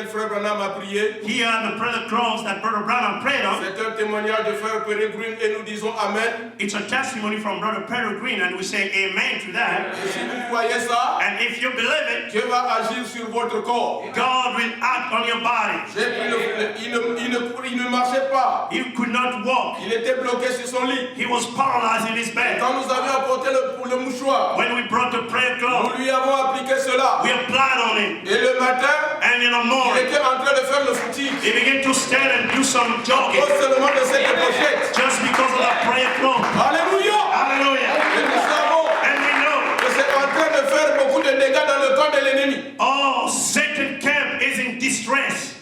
frère Branham a prié. Here are the prayer cloths that Brother Branham prayed on. C'est un témoignage de frère Peregrine et nous disons Amen. It's a testimony from Brother Peregrine and we say amen to that. Et si vous croyez ça, And if you believe it, Dieu va agir sur votre corps. God will act on your body. J'ai pris il ne marchait pas. He could not walk. Il était bloqué sur son lit. He was paralyzed in his bed. Quand nous avions apporté le mouchoir, When we brought the prayer cloth, nous lui avons appliqué cela. we applied on him. Et le matin, And in the il morning, était en train de faire le footing. he began to stand and do some jogging Cause seulement de cette pochette. just because of the prayer cloth. Alléluia. Hallelujah. Et nous savons And we know, que c'est en train de faire beaucoup de dégâts dans le camp de l'ennemi. oh, Satan camp is in distress.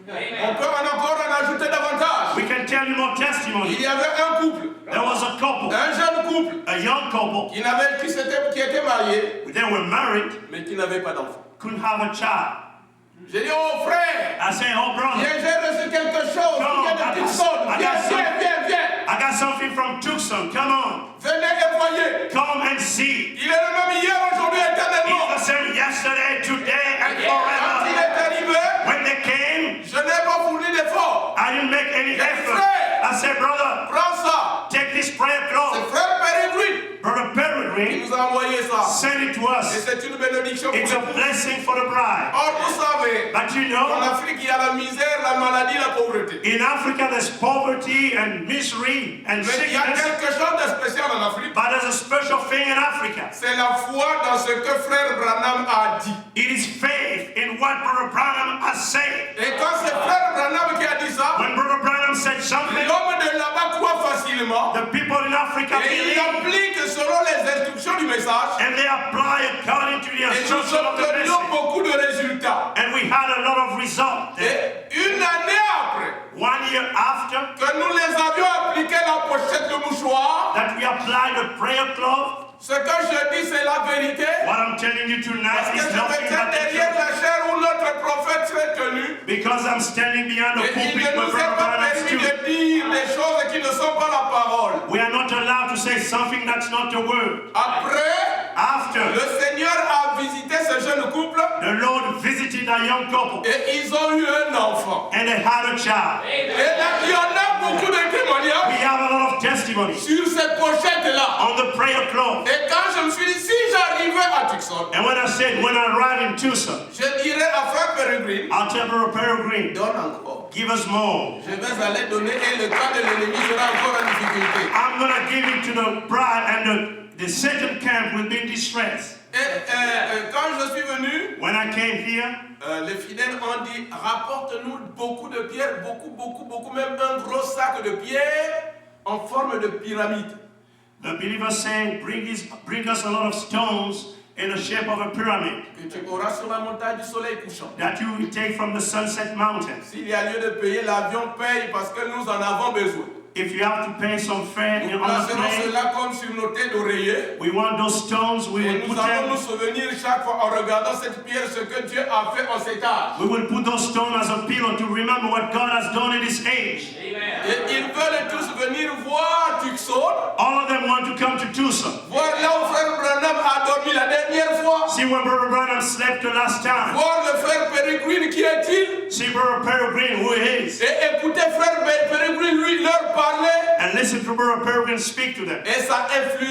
On peut encore en ajouter davantage. We can tell you more Il testimony. y avait un couple, There was a couple, un jeune couple, a young couple. qui était marié, They were married, mais qui n'avait pas d'enfant. couldn't have a child. J'ai dit, oh frère, I say, oh brother, j'ai reçu quelque chose, Come il y a on, des petites choses. Viens. I got something from Tucson. Come on, Venez et voyez. come and see. Il est le même hier, aujourd'hui, éternellement. He's the same yesterday, today, and Quand il forever. est arrivé, When they came, je n'ai pas fourni d'effort. I didn't make any effort. I said, brother, Prends ça. take this prayer C'est cloth. frère Peregrine Brother qui Peregrine nous a envoyé ça. sent it to Et us. c'est une bénédiction pour It's a nous. blessing for the bride. Or, vous savez, But you en know, Afrique, il y a la misère, la maladie, la pauvreté. in Africa, there's poverty and misery and Mais il y a sickness. quelque chose de spécial en Afrique. But there's a special thing in Africa. C'est la foi dans ce que frère Branham a dit. It is faith in what Brother Branham has said. Et quand c'est frère Branham qui a dit ça, When Brother Branham said something, l'homme de là-bas croit facilement. the people in Africa Et il believe applique selon les instructions du message. and they apply according to the Et nous instruction of the obtenions message. beaucoup de résultats. And we had a lot of results there. Et une année après 1 year after que nous les avions appliqué la pochette de mouchoir, that we applied the prayer cloth, ce que je dis c'est la vérité. what I'm telling you Parce tonight que is je me nothing tiens but the derrière truth. la chair où notre prophète serait tenu. Because I'm standing behind the Et il pulpit ne where nous est Brother pas Branham permis stood. de dire des choses qui ne sont pas la parole. We are not allowed to say something that's not the word. Après, After le Seigneur a visité ce jeune couple the Lord visited a young couple et ils ont eu un enfant. and they had a child. Et là, il y en a beaucoup de We témoignages have a lot of testimonies sur cette pochette-là. on the prayer cloth. Et quand je me suis dit, si j'arrivais à Tucson, And when I said, when I arrive in Tucson, je dirais à frère Peregrine, I'll tell Brother Peregrine, donne encore. give us more. Je vais aller donner et le camp de l'ennemi sera encore en difficulté. I'm going to give it to the bride and the Satan camp will be in distress. Et quand je suis venu, When I came here, les fidèles ont dit, rapporte-nous beaucoup de pierres, beaucoup, même un gros sac de pierres en forme de pyramide. the believers saying, bring us a lot of stones in the shape of a pyramid Que tu auras sur la montagne du soleil couchant. that you will take from the Sunset Mountain. S'il y a lieu de payer, l'avion paye parce que nous en avons besoin. If you have to pay some fare Nous on the placerons plane, cela comme sur nos têtes d'oreiller. we want those stones, we Et will nous put allons nous them, souvenir chaque fois en regardant cette pierre ce que Dieu a fait en cet âge. we will put those stones as a pillow to remember what God has done in this age. Et ils veulent tous venir voir Tucson, All of them want to come to Tucson. voir là où frère Branham a dormi la dernière fois, See where Brother Branham slept the last time. voir le frère Peregrine qui est-il, See Brother Peregrine who he is. et écouter frère Peregrine lui leur parler, And listen to Brother Peregrine speak to them. et ça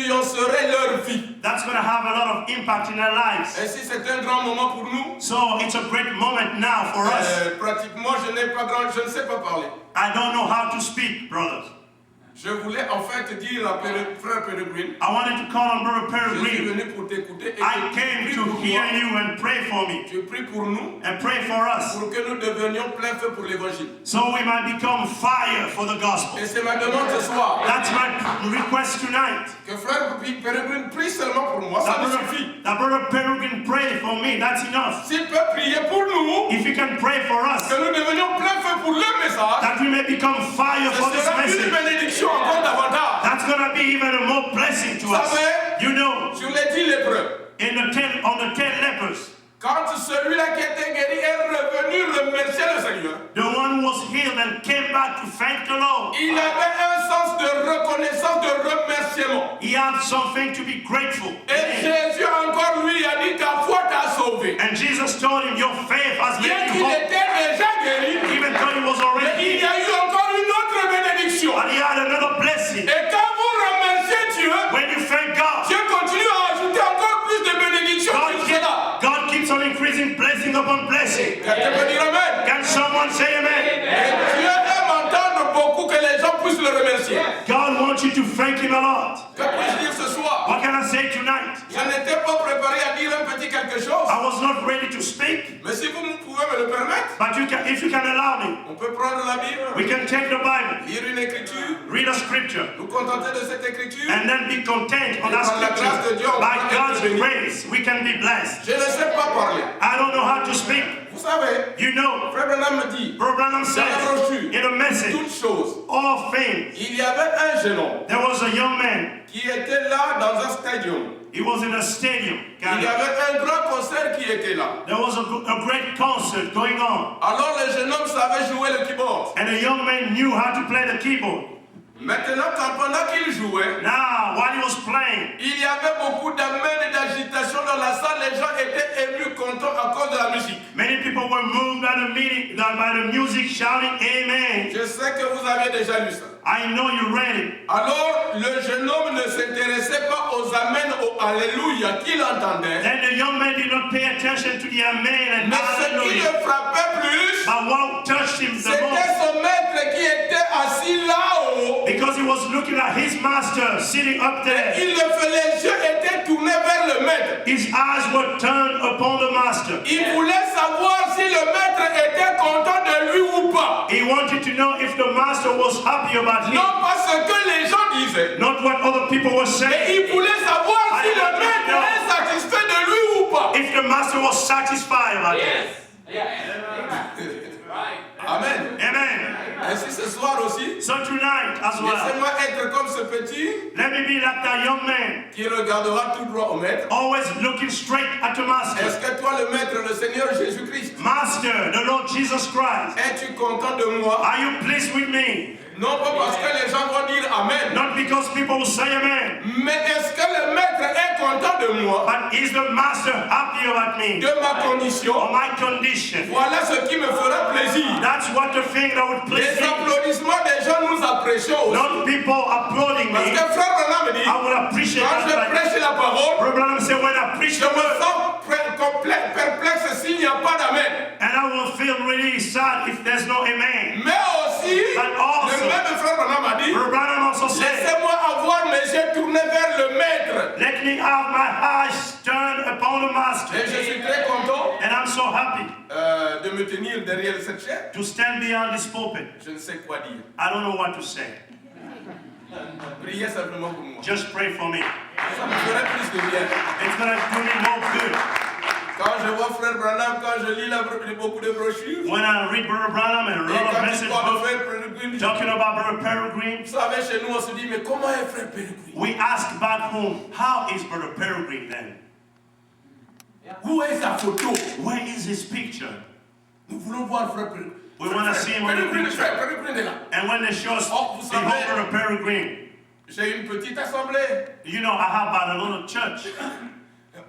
influencerait leur vie. That's going to have a lot of impact in their lives. Et si c'est un grand moment pour nous, So it's a great moment now for us. pratiquement je ne sais pas parler. I don't know how to speak, brothers. Je voulais en fait dire à frère Peregrine, I wanted to call on Brother je suis Peregrine. venu pour t'écouter et I tu came pries to pour hear moi. you and pray for me. Tu pries pour nous, And pray for us. pour que nous devenions plein feu pour l'évangile. So we might become fire for the gospel. Et c'est ma demande ce soir. That's my request tonight. Que frère Peregrine prie seulement pour moi, ça me suffit. That Brother Peregrine pray for me. That's enough. S'il peut prier pour nous, If you can pray for us, que nous devenions plein feu pour le message, that we may become fire ce for this sera une message. bénédiction encore davantage. That's going to be even a more blessing to us. Savez, You know, sur les 10 lépreux, on the 10 lepers, quand celui-là qui était guéri est revenu remercier le Seigneur, the one who was healed and came back to thank the Lord, il avait un sens de reconnaissance, de remerciement. he had something to be grateful. Et Jésus encore lui a dit, ta foi t'a sauvé. And Jesus told him, your faith has Bien made qu'il you blessing. Quelqu'un peut dire Amen. Can someone say amen? Et Dieu aime entendre beaucoup que les gens puissent le remercier. God wants you to thank him a lot. Que puis-je dire ce soir? What can I say tonight? Je n'étais pas préparé à dire un petit quelque chose. I was not ready to speak, Mais si vous pouvez me le permettre, but if you can allow me, on peut prendre la Bible, we can take the Bible, lire une écriture, read a scripture, nous contenter de cette écriture. and then be content on that Par la grâce de Dieu, scripture. on By peut God's être béni. grace, we can be blessed. Je ne sais pas parler. I don't know how to speak. Vous savez, You know, Frère Branham me dit, Brother Branham dans la says brochure, in a message, toutes choses. all things. Il y avait un jeune homme There was a young man. qui était là dans un stadium. He was in a stadium. Il y avait un grand concert qui était là. There was a great concert going on. Alors le jeune homme savait jouer le keyboard. And the young man knew how to play the keyboard. Maintenant, pendant qu'il jouait, Now, while he was playing, il y avait beaucoup d'amènes et d'agitation dans la salle. Les gens étaient émus, contents à cause de la musique. many people were moved by the music, shouting, Amen. Je sais que vous avez déjà lu ça. I know you read it. Alors, le jeune homme ne s'intéressait pas aux amens, aux alléluia qu'il entendait. Then the young man did not pay attention to the Amen and Mais ce qui Hallelujah. le frappait plus, But what touched him the c'était most, son maître qui était assis là-haut. because he was looking at his master sitting up there. Les yeux étaient tournés vers le maître. His eyes were turned upon the master. Il voulait savoir si le maître était content de lui ou pas. He wanted to know if the master was happy about him. Non pas ce que les gens disaient. Not what other people were Mais saying. il voulait savoir si le maître est satisfait de lui ou pas. If the master was satisfied about him. Amen. Amen. Ainsi ce soir aussi, So tonight as well, laissez-moi être comme ce petit let me be like that young man, qui regardera tout droit au maître. always looking straight at the master. Est-ce que toi, le maître, le Seigneur Jésus-Christ, Master, the Lord Jesus Christ, es-tu content de moi? are you pleased with me? Non pas parce que les gens vont dire Amen, Not because people will say amen, mais est-ce que le maître est content de moi, but is the master happy about me? de ma condition? Or my condition? Voilà ce qui me fera plaisir. That's what the thing that would please Les me. applaudissements des gens nous apprécions aussi. Not people applauding Parce me. que frère Branham me dit, I will appreciate quand je that. prêche la parole, Brother Branham said, when I preach je the me word, sens perplexe s'il n'y a pas d'amen. and I will feel really sad if there's no amen. Mais aussi, But also, le même frère Branham a dit, Brother Branham also said, laissez-moi avoir mes yeux tournés vers le maître. let me have my eyes turned upon the master. Et je suis très content And I'm so happy de me tenir derrière cette chaise. to stand beyond this pulpit. Je ne sais quoi dire. I don't know what to say. Priez simplement pour moi. Just pray for me. Ça me ferait plus de bien. It's going to do me more good. Quand je vois frère Branham, quand je lis beaucoup de brochures, When I read Brother Branham and a et lot of quand il message parle de books frère Peregrine, talking about Brother Peregrine, vous savez, chez nous, on se dit, mais comment est frère Peregrine? we ask back home, how is Brother Peregrine then? Où est sa photo? Where is his picture? Nous voulons voir frère Peregrine. We want to see him on the Peregrine, picture. frère Peregrine est là. And when they show us, Oh, vous behold savez- Brother Peregrine, J'ai une petite assemblée. you know, I have about a little church.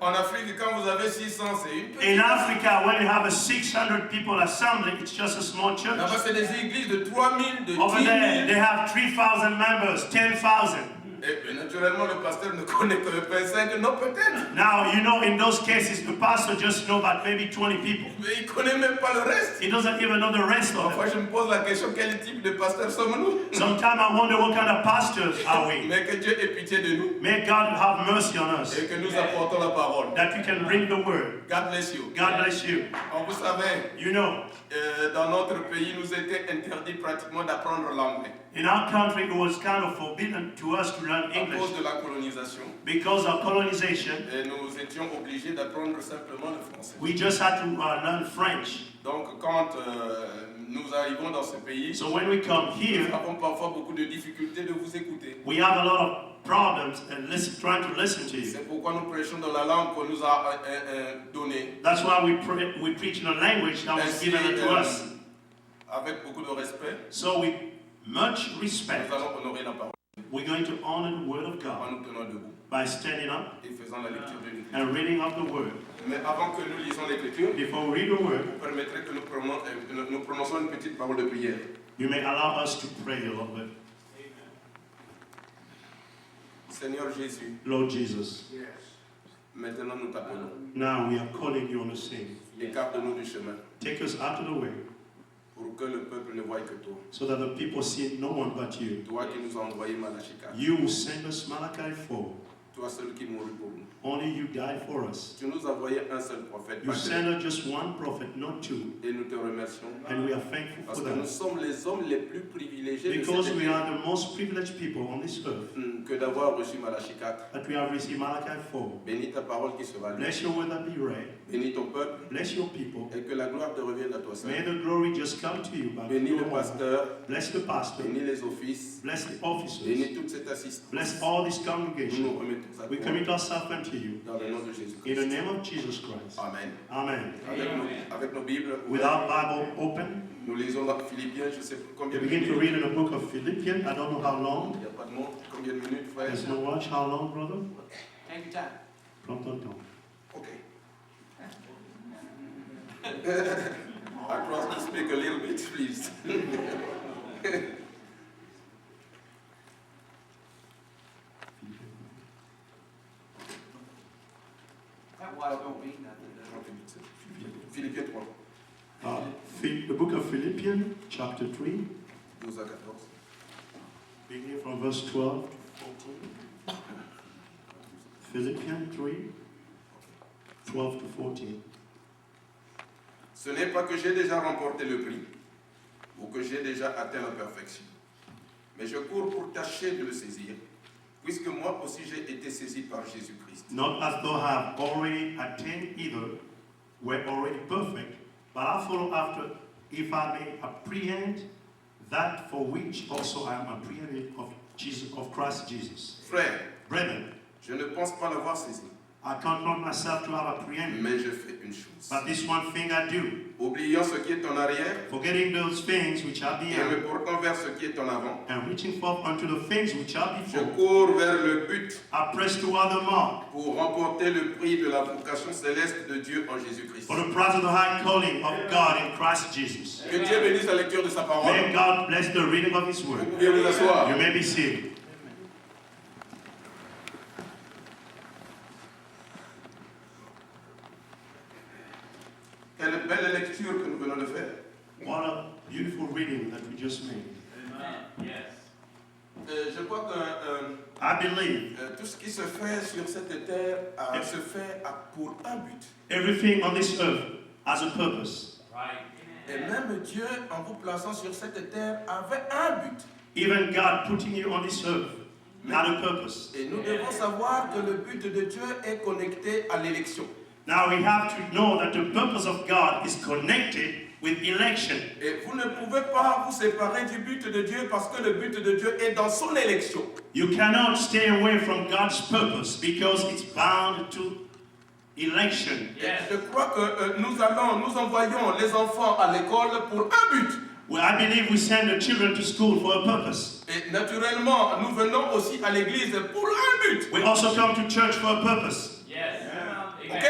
En Afrique, quand vous avez 600, c'est une petite. In Africa, when you have a 600 people assembly, it's just a small church. Là-bas, c'est des églises de 3000, de 10 Over 000. there, they have 3,000 members, 10,000. Et naturellement, le pasteur ne connaît que 25, non peut-être. Now, you know, in those cases, the pastor just know about maybe 20 people. Mais il ne connaît même pas le reste. He doesn't even know the rest of Parfois, them. je me pose la question, quel type de pasteur sommes-nous? Sometimes I wonder what kind of pastors are we. Mais que Dieu ait pitié de nous May God have mercy on us, et que nous apportons la parole. that we can bring the word. God bless you. God bless you. Alors, vous savez, You know, dans notre pays, nous était interdit pratiquement d'apprendre l'anglais in our country, it was kind of forbidden to us to learn à English cause de la colonisation. because of colonization. Et nous étions obligés d'apprendre simplement le français. We just had to learn French. Donc, quand nous arrivons dans ce pays, So when we come nous here, avons parfois beaucoup de difficultés de vous écouter. we have a lot of problems and trying to listen to you. C'est pourquoi nous prêchons dans la langue qu'on nous a donnée, That's why we preach in a language that was ainsi, given to us. avec beaucoup de respect. So with much respect, Nous allons honorer la parole we're going to honor the word of en God nous tenant debout by standing up et faisant la lecture de l'Écriture. and reading of the word. Mais avant que nous lisions l'Écriture, Before we read the word, vous permettrez que nous prononcions une petite parole de prière. you may allow us to pray a little bit. Seigneur Jésus, Lord Jesus, maintenant nous t'appelons. now we are calling you on the scene. Écarte-nous du chemin Take us out of the way pour que le peuple ne voie que toi. so that the people see no one but you. Toi qui nous as envoyé Malachie 4. You who send us Malachi 4. Toi seul qui mourut pour nous. Only you died for us. Tu nous as envoyé un seul prophète. You pas sent deux. us just one prophet, not two. Et nous te remercions. And we are thankful Parce for que nous that. sommes les hommes les plus privilégiés de Because cette we terre. are the most privileged people on this earth. Que d'avoir reçu Malachie 4. That we have received Malachi 4. Bénis ta parole qui sera lue. Bless your word that be read. Bénis ton peuple. Bless your people. Et que la gloire te revienne à toi seul. May the glory just come to you. By Bénis le your word. pasteur. Bless the pastor. Bénis les offices. Bless the officers. Bénis toute cette assistance. Bless all this Nous congregation. nous remettons à We toi. commit ourselves unto you. Dans le nom de In Jésus-Christ. the name of Jesus Christ. Amen. Amen. Avec nos Bibles, With our Bible open, nous lisons dans Philippiens, je ne sais plus combien we de begin to minutes. read in the book of Philippians. I don't know how long. Il n'y a pas de montre. Combien de minutes, frère? There's no watch. How long, brother? Take your time. Prends ton temps. Ok. I trust to speak a little bit, please. That watch don't mean nothing, does it? Philippiens 3, The book of Philippians, chapter 3, 12 à 14. beginning from verse 12 to 14. Philippians 3, 12 to 14. Ce n'est pas que j'ai déjà remporté le prix ou que j'ai déjà atteint la perfection, mais je cours pour tâcher de le saisir, puisque moi aussi j'ai été saisi par Jésus-Christ. Not as though I have already attained either, were already perfect, but I follow after, if I may apprehend that for which also I am apprehended of Jesus, of Christ Jesus. Frère, Brethren, je ne pense pas l'avoir saisi, I count not myself to have apprehended, mais je fais une chose. but this one thing I do, Oubliant ce qui est en arrière forgetting those things which are et behind, me portant vers ce qui est en avant, and reaching forth unto the things which are je before, cours vers le but I press toward the mark, pour remporter le prix de la vocation céleste de Dieu en Jésus-Christ. for the prize of the high calling of God in Christ Jesus. Que Dieu bénisse la lecture de sa parole. May God bless the reading of His Vous word. pouvez vous asseoir. You may be seated. Quelle belle lecture que nous venons de faire. What a beautiful reading that we just made. Je crois que I believe tout ce qui se fait sur cette terre se fait pour un but. everything on this earth has a purpose. Et même Dieu, en vous plaçant sur cette terre, avait un but. Even God putting you on this earth had a purpose. Et nous devons savoir que le but de Dieu est connecté à l'élection. Now we have to know that the purpose of God is connected with election. Et vous ne pouvez pas vous séparer du but de Dieu parce que le but de Dieu est dans son élection. You cannot stay away from God's purpose because it's bound to election. Et je crois que nous envoyons les enfants à l'école pour un but. Well, I believe we send the children to school for a purpose. Et naturellement, nous venons aussi à l'église pour un but. We also come to church for a purpose. Ok?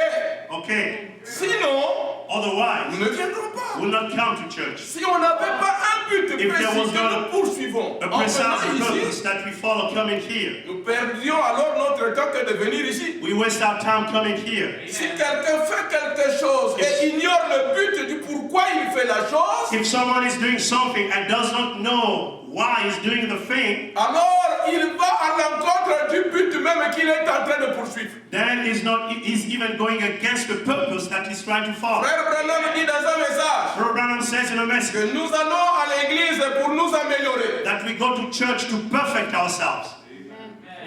Okay. Sinon, Otherwise, nous ne viendrons pas. we'll not come to church. Si on n'avait pas un but If there précis was que not nous poursuivons A en precise venant purpose ici, that we follow coming here. nous perdions alors notre temps que de venir ici. We waste our time coming here. Si quelqu'un fait quelque chose et ignore le but du pourquoi il fait la chose, If someone is doing something and does not know why he's doing the thing, alors il va à l'encontre du but même qu'il est en train de poursuivre. then he's even going against the purpose that he's trying to follow. Frère Branham dit dans un message Brother Branham says in a message que nous allons à l'église pour nous améliorer. that we go to church to perfect ourselves.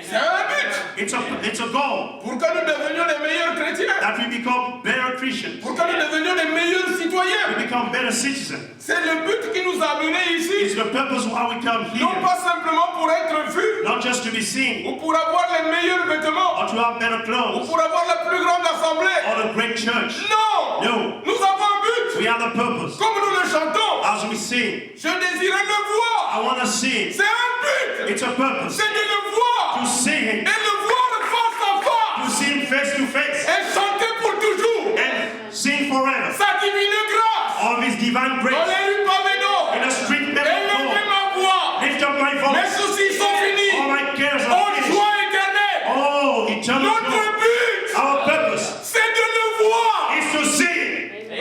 C'est un but It's a goal pour que nous devenions les meilleurs chrétiens, that we become better Christians. pour que nous devenions les meilleurs citoyens. We become better citizens. C'est le but qui nous a amenés It's ici, the purpose why we come non here, pas simplement pour être vus not just to be seen ou pour avoir les meilleurs vêtements or to have better ou clothes pour avoir la plus grande assemblée. or a great church. Non, No. nous avons un but, We have the purpose. comme nous le chantons. As we sing, Je désirais le voir. I want to see. C'est un but, It's a purpose c'est de le voir to see et him, le voir face à to face see him face to face, et chanter pour toujours and sing forever sa divine grâce of his divine dans grace. les rues pavées d'or. In a street Et level lever door, ma voix. lift up my Mes voice. soucis sont All finis. my cares Oh, are finished. joie éternelle. Oh, eternal Notre joy. but, Our purpose c'est de le voir. is to see him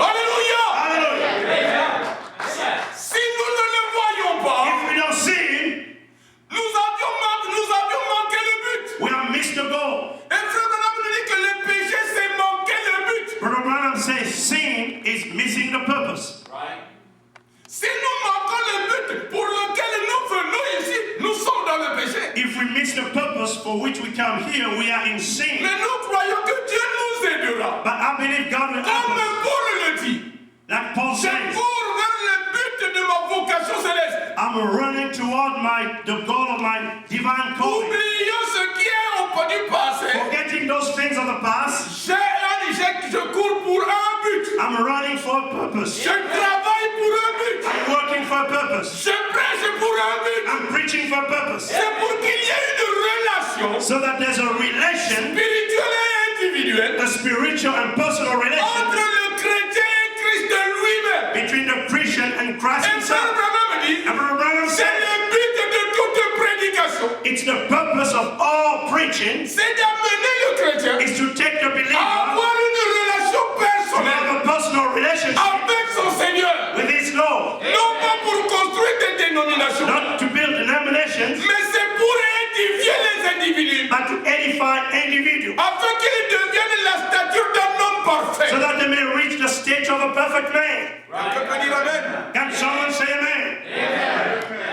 Si nous manquons le but pour lequel nous venons ici, nous sommes dans le péché. If we miss the purpose for which we come here, we are in sin. Mais nous croyons que Dieu nous aidera. But I believe God will help Comme us. Paul le dit, Like Paul je says, cours vers le but de ma vocation céleste. I'm running toward the goal of my divine calling. Oublions ce qui est au pas du passé. Forgetting those things of the past, Je cours pour un but. I'm running for a purpose. Je travaille pour un but. I'm working for a purpose. Je prêche pour un but. I'm preaching for a purpose. C'est pour qu'il y ait une relation So that there's a relation, spirituelle et individuelle a spiritual and personal entre relation le chrétien et Christ lui-même. between the Christian and Christ Et himself. Frère Branham dit, And Brother Branham c'est said, le but de toute prédication. it's the purpose of all preaching C'est d'amener le chrétien is to take the à believer avoir une relation to personnelle have a personal relationship avec son Seigneur. with his Lord. Non pas pour construire des dénominations, Not to build denominations, mais c'est pour édifier les individus, but to edify individuals, afin qu'ils deviennent la stature d'un homme parfait. so that they may reach the stage of a perfect man. Quelqu'un peut dire Amen? Can someone say amen?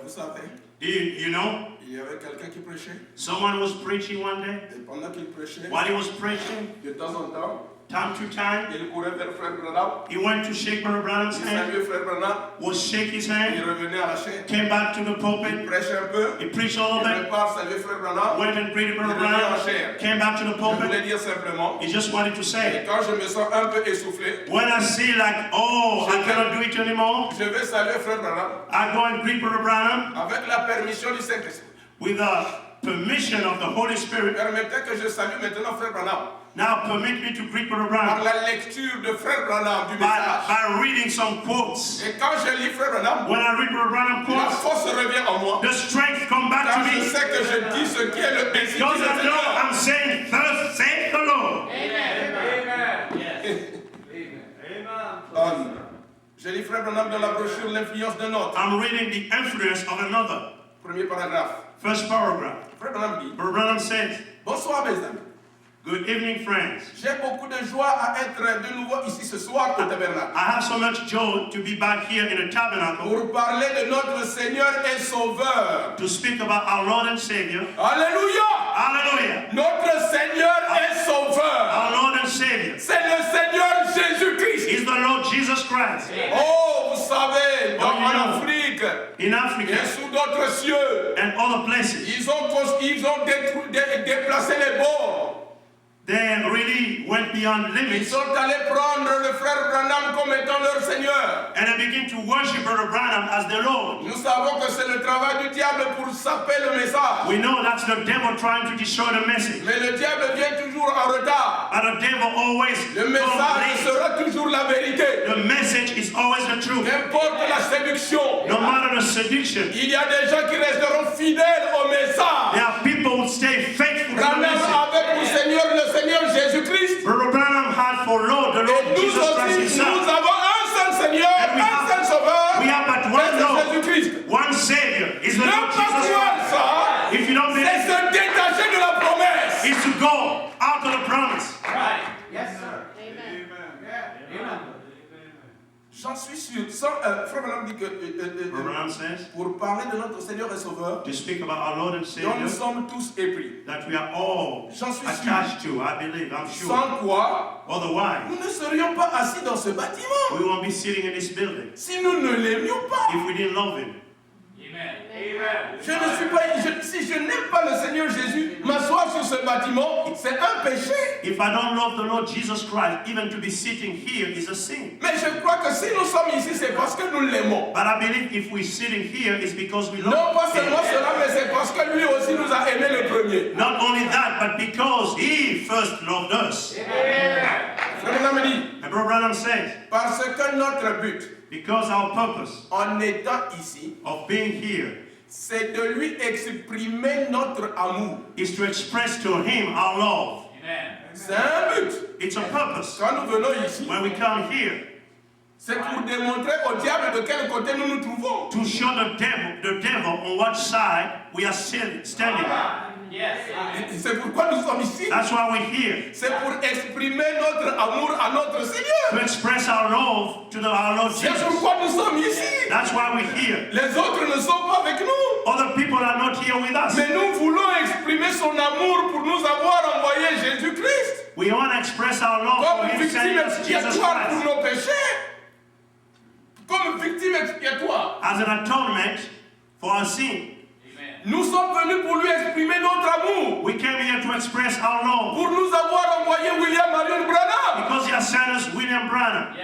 Vous savez, You know, il y avait quelqu'un qui prêchait, someone was preaching one day. et pendant qu'il prêchait, While he was preaching, de temps en temps, time to time, il courait vers Frère Branham, he went to shake Brother Branham's il hand, saluait Frère Branham, was shake his il hand, revenait à la chaîne, came back to the il pulpit, prêchait un peu, he preached a little il bit, repart saluer Frère Branham. went and greeted Brother Il revient en Branham, chair. came back to the Je voulais pulpit. dire simplement, He just wanted to et say, quand je me sens un peu essoufflé, when I see like, oh, I cannot do it anymore, je vais saluer Frère Branham I go and greet Brother Branham avec la permission du Saint-Esprit. with the permission of the Holy Spirit. Permettez que je salue maintenant Frère Branham Now permit me to greet Brother par Branham la lecture de Frère Branham du by message. reading some quotes. Et quand je lis Frère Branham, When I read Brother Branham la quotes, force revient en moi. the strength come back Car to je me. sais que je dis ce qui est le ainsi dit Because le I know Seigneur. I'm saying, thus saith the Lord. Je lis Frère Branham dans la brochure L'influence d'un autre. I'm reading the influence of another. Premier paragraphe. First paragraph. Frère Branham dit, Brother Branham says, bonsoir mes amis. good evening, friends. J'ai beaucoup de joie à être de nouveau ici ce soir au tabernacle. I have so much joy to be back here in the tabernacle Pour parler de notre Seigneur et Sauveur. to speak about our Lord and Savior. Alléluia! Hallelujah. Notre Seigneur et Sauveur. Our Lord and Savior C'est le Seigneur Jésus-Christ. is the Lord Jesus Christ. Oh, vous savez, Oh, you en know. Afrique In et Africa sous d'autres cieux, and other places, ils ont déplacé les bords. they really went beyond Ils limits sont allés prendre le frère Branham comme étant leur Seigneur. and they begin to worship Brother Branham as the Lord. Nous savons que c'est le travail du diable pour saper le message. We know that's the devil trying to destroy the message. Mais le diable vient toujours en retard. But the devil always Le comes message late. sera toujours la vérité. The message is always the truth. N'importe la séduction. No matter the seduction, Il y a des gens qui resteront fidèles au message. there are people who stay faithful to the Branham message. avec le Seigneur Jésus-Christ. Brother Branham had for Lord the Et Lord nous Jesus Christ aussi, nous himself. avons un seul Seigneur, And we un have- seul Sauveur, We have but et one c'est Lord, Jésus-Christ. one Savior, is the Ne Lord pas Jesus croire Christ. ça, If you don't c'est believe, se détacher de la promesse. is to go out of the promise. Yes, sir. Amen. J'en suis sûr. Frère Branham dit que Brother Branham says, pour parler de notre Seigneur et Sauveur, to speak about our Lord and dont Savior, nous sommes tous épris, that we are all J'en suis sûr. attached to, I believe, I'm sure. sans quoi Otherwise, nous ne serions pas assis dans ce bâtiment. we won't be sitting in this building Si nous ne l'aimions pas. if we didn't love Him. Je ne suis pas, si je n'aime pas le Seigneur Jésus, m'asseoir sur ce bâtiment, c'est un péché. If I don't love the Lord Jesus Christ, even to be sitting here is a sin. Mais je crois que si nous sommes ici, c'est parce que nous l'aimons. But I believe if we're sitting here, it's because we Non love pas Him. seulement cela, mais c'est parce que lui aussi nous a aimés le premier. Not only that, but because He first loved us. Frère Branham dit, And Brother Branham says, parce que notre but because our purpose en étant ici, of being here c'est de lui exprimer notre amour. is to express to Him our love. C'est un but. It's a purpose. Quand nous venons ici, When we come here, c'est pour démontrer au diable de quel côté nous nous trouvons. to show the devil on what side we are standing. C'est pourquoi nous sommes ici. That's why we're here. C'est pour exprimer notre amour à notre Seigneur. To express our love to our Lord C'est Jesus. pourquoi nous sommes ici. That's why we're here. Les autres ne sont pas avec nous. Other people are not here with us. Mais nous voulons exprimer son amour pour nous avoir envoyé Jésus-Christ We want to express our love for comme Him, victime sending us Jesus expiatoire pour Christ nos péchés. Comme victime expiatoire. as an atonement for our sin. Nous sommes venus pour lui exprimer notre amour. We came here to express our love Pour nous avoir envoyé William Marion Branham. because He has sent us William Branham.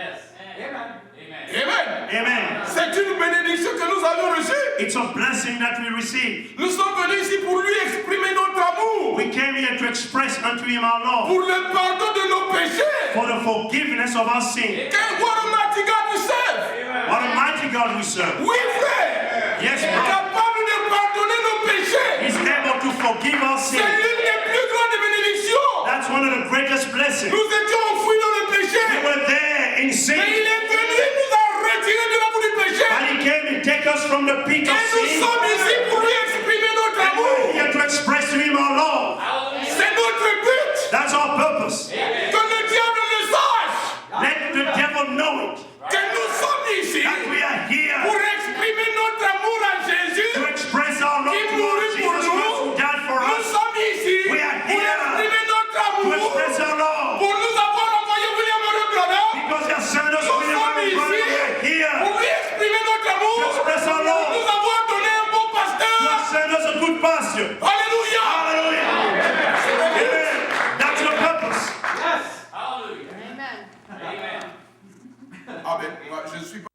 Amen. Amen. C'est une bénédiction que nous avons reçue. It's a blessing that we receive. Nous sommes venus ici pour lui exprimer notre amour. We came here to express unto Him our love Pour le pardon de nos péchés. for the forgiveness of our sin. What a mighty God we serve. What a mighty God we serve. Oui, frère. Yes, brother. Capable de pardonner nos péchés. He's able to forgive our C'est sin. l'une des plus grandes bénédictions. That's one of the greatest blessings. Nous étions enfouis dans le péché. We were there in Mais sin. il est venu et nous a retirés de l'amour du péché. And He came to take us from the pit Et of nous sin. sommes ici pour lui exprimer notre And we're amour. here to express to Him our love. C'est notre but. That's our purpose. Que le diable le sache. Let the devil know it. Que nous sommes ici That we are here pour exprimer notre amour à Jésus. to express our love Qui to mourut Jesus pour Christ who nous. died for Nous us. sommes ici We are pour here exprimer notre To amour. express our love. Pour nous avoir envoyé William Marion Branham. Because He has sent us Nous William sommes Marion Branham. We are ici here pour lui exprimer notre amour. to express our love. Nous avons donné un bon He pasteur. has sent us a good pastor. Alléluia. Hallelujah. Amen. That's your purpose. Amen. Moi, je ne suis pas